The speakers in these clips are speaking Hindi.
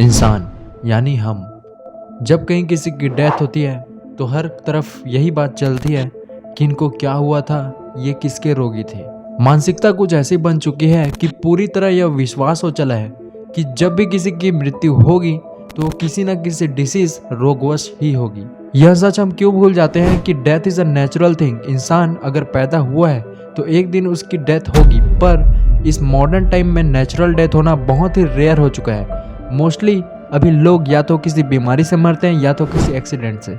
इंसान यानी हम जब कहीं किसी की डेथ होती है तो हर तरफ यही बात चलती है कि इनको क्या हुआ था, ये किसके रोगी थे। मानसिकता कुछ ऐसी बन चुकी है कि पूरी तरह यह विश्वास हो चला है कि जब भी किसी की मृत्यु होगी तो किसी न किसी डिसीज रोगवश ही होगी। यह सच हम क्यों भूल जाते हैं कि death is a natural thing. इंसान अगर पैदा हुआ है तो एक दिन उसकी डेथ होगी, पर इस मॉडर्न टाइम में नेचुरल डेथ होना बहुत ही रेयर हो चुका है। मोस्टली अभी लोग या तो किसी बीमारी से मरते हैं या तो किसी एक्सीडेंट से।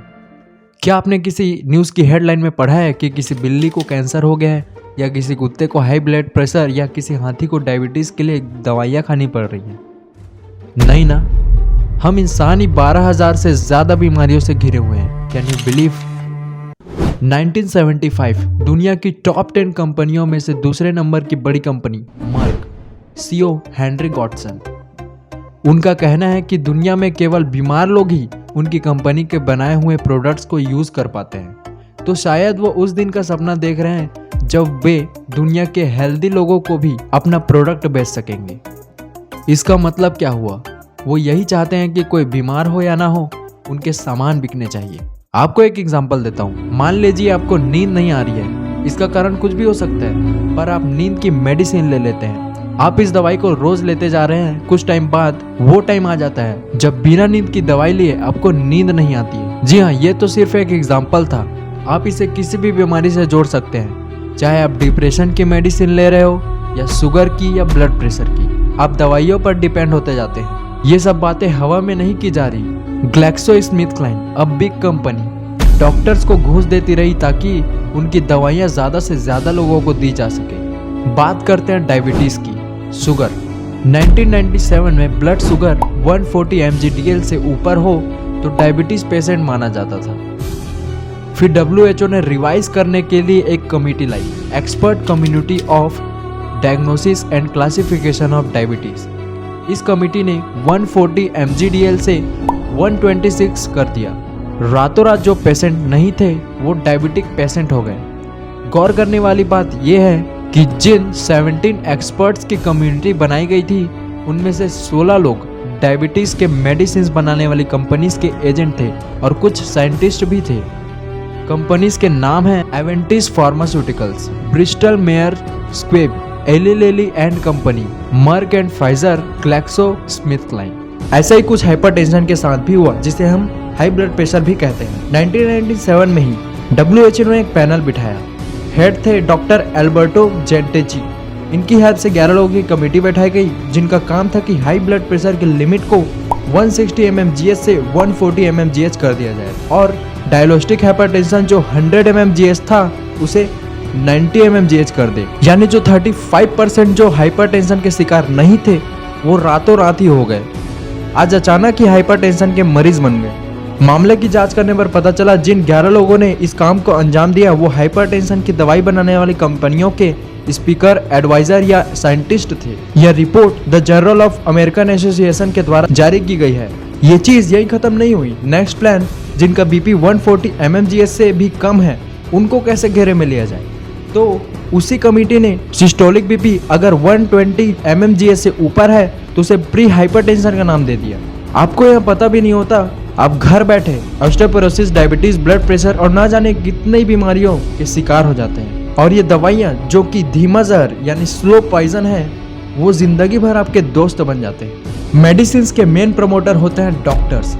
क्या आपने किसी न्यूज़ की हेडलाइन में पढ़ा है कि किसी बिल्ली को कैंसर हो गया है, या किसी कुत्ते को हाई ब्लड प्रेशर, या किसी हाथी को डायबिटीज़ के लिए दवाइयाँ खानी पड़ रही हैं? नहीं ना, हम इंसान ही 12,000 से ज़्यादा बीमारियों से घिरे हुए हैं। Can you believe? 1975 दुनिया की टॉप 10 कंपनियों में से दूसरे नंबर की बड़ी कंपनी मर्क, सीईओ हेनरी गॉटसन, उनका कहना है कि दुनिया में केवल बीमार लोग ही उनकी कंपनी के बनाए हुए प्रोडक्ट्स को यूज कर पाते हैं। तो शायद वो उस दिन का सपना देख रहे हैं जब वे दुनिया के हेल्दी लोगों को भी अपना प्रोडक्ट बेच सकेंगे। इसका मतलब क्या हुआ? वो यही चाहते हैं कि कोई बीमार हो या ना हो, उनके सामान बिकने चाहिए। आपको एक एग्जांपल देता हूँ। मान लीजिए आपको नींद नहीं आ रही है, इसका कारण कुछ भी हो सकता है, पर आप नींद की मेडिसिन ले लेते हैं। आप इस दवाई को रोज लेते जा रहे हैं, कुछ टाइम बाद वो टाइम आ जाता है जब बिना नींद की दवाई लिए आपको नींद नहीं आती है। जी हाँ, ये तो सिर्फ एक एग्जांपल था। आप इसे किसी भी बीमारी से जोड़ सकते हैं, चाहे आप डिप्रेशन की मेडिसिन ले रहे हो या शुगर की या ब्लड प्रेशर की। आप दवाइयों पर डिपेंड होते जाते हैं। ये सब बातें हवा में नहीं की जा रही। GlaxoSmithKline, a big company, doctors को घूस देती रही ताकि उनकी दवाइयाँ ज्यादा से ज्यादा लोगों को दी जा सके। बात करते हैं डायबिटीज की। शुगर 1997 में ब्लड शुगर 140 mg/dl से ऊपर हो तो डायबिटीज पेशेंट माना जाता था। फिर WHO ने रिवाइज करने के लिए एक committee lie, expert community of diagnosis and classification of diabetes. इस कमेटी ने 140 mg/dl से 126 कर दिया। रातों रात जो पेशेंट नहीं थे वो डायबिटिक पेशेंट हो गए। गौर करने वाली बात यह है कि जिन 17 एक्सपर्ट्स की कम्युनिटी बनाई गई थी उनमें से 16 लोग डायबिटीज के मेडिसिन बनाने वाली कंपनीज के एजेंट थे और कुछ साइंटिस्ट भी थे। कंपनीज के नाम हैं Aventis pharmaceuticals, Bristol Myers Squibb, Eli Lilly and company, Merck and Pfizer, GlaxoSmithKline. ऐसा ही कुछ हाइपरटेंशन के साथ भी हुआ, जिसे हम हाई ब्लड प्रेशर भी कहते हैं। 1997 में ही WHO ने एक पैनल बिठाया। हेड थे डॉक्टर एल्बर्टो जेंटेची। इनकी हेल्प से 11 लोगों की कमेटी बैठाई गई, जिनका काम था कि हाई ब्लड प्रेशर की लिमिट को 160 mmGH से 140 mmGH कर दिया जाए और डायलोस्टिक हाइपरटेंशन जो 100 mmGH था उसे 90 mmGH कर दे। यानी जो 35% जो हाइपरटेंशन के शिकार नहीं थे वो रातों रात ही हो गए। आज अचानक ही हाइपरटेंशन के मरीज बन गए। मामले की जांच करने पर पता चला जिन 11 लोगों ने इस काम को अंजाम दिया वो हाइपरटेंशन की दवाई बनाने वाली कंपनियों के स्पीकर, एडवाइजर या साइंटिस्ट थे। यह report the journal of American association के द्वारा जारी की गई है। ये चीज यही खत्म नहीं हुई। नेक्स्ट प्लान, जिनका बीपी 140 mmGH से भी कम है, उनको कैसे घेरे में लिया जाए। तो उसी कमेटी ने सिस्टोलिक बीपी अगर 120 mmGH से ऊपर है तो उसे प्री हाइपरटेंशन का नाम दे दिया। आपको यह पता भी नहीं होता, आप घर बैठे ऑस्टियोपोरोसिस, डायबिटीज, ब्लड प्रेशर और ना जाने कितनी बीमारियों के शिकार हो जाते हैं। और ये दवाइयाँ जो कि धीमा जहर यानी स्लो पॉइजन है, वो जिंदगी भर आपके दोस्त बन जाते हैं। मेडिसिन के मेन प्रमोटर होते हैं डॉक्टर्स।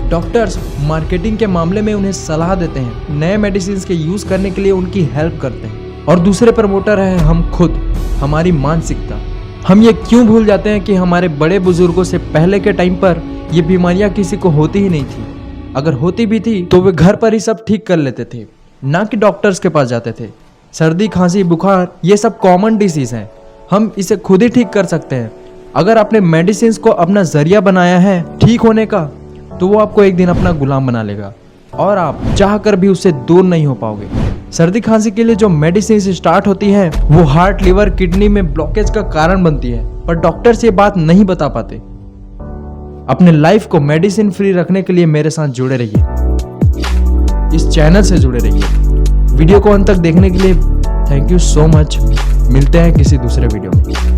डॉक्टर्स मार्केटिंग के मामले में उन्हें सलाह देते हैं, नए मेडिसिन के यूज करने के लिए उनकी हेल्प करते हैं। और दूसरे प्रमोटर है हम खुद, हमारी मानसिकता। हम ये क्यों भूल जाते हैं कि हमारे बड़े बुजुर्गों से पहले के टाइम पर ये बीमारियां किसी को होती ही नहीं थी। अगर होती भी थी तो वे घर पर ही सब ठीक कर लेते थे, ना कि डॉक्टर्स के पास जाते थे। सर्दी, खांसी, बुखार ये सब कॉमन डिसीज हैं, हम इसे खुद ही ठीक कर सकते हैं। अगर आपने मेडिसिन को अपना जरिया बनाया है ठीक होने का, तो वो आपको एक दिन अपना गुलाम बना लेगा और आप चाह कर भी उससे दूर नहीं हो पाओगे। सर्दी खांसी के लिए जो मेडिसिन स्टार्ट होती है वो हार्ट, लिवर, किडनी में ब्लॉकेज का कारण बनती है, पर डॉक्टर्स ये बात नहीं बता पाते। अपने लाइफ को मेडिसिन फ्री रखने के लिए मेरे साथ जुड़े रहिए, इस चैनल से जुड़े रहिए। वीडियो को अंत तक देखने के लिए थैंक यू सो मच। मिलते हैं किसी दूसरे वीडियो में।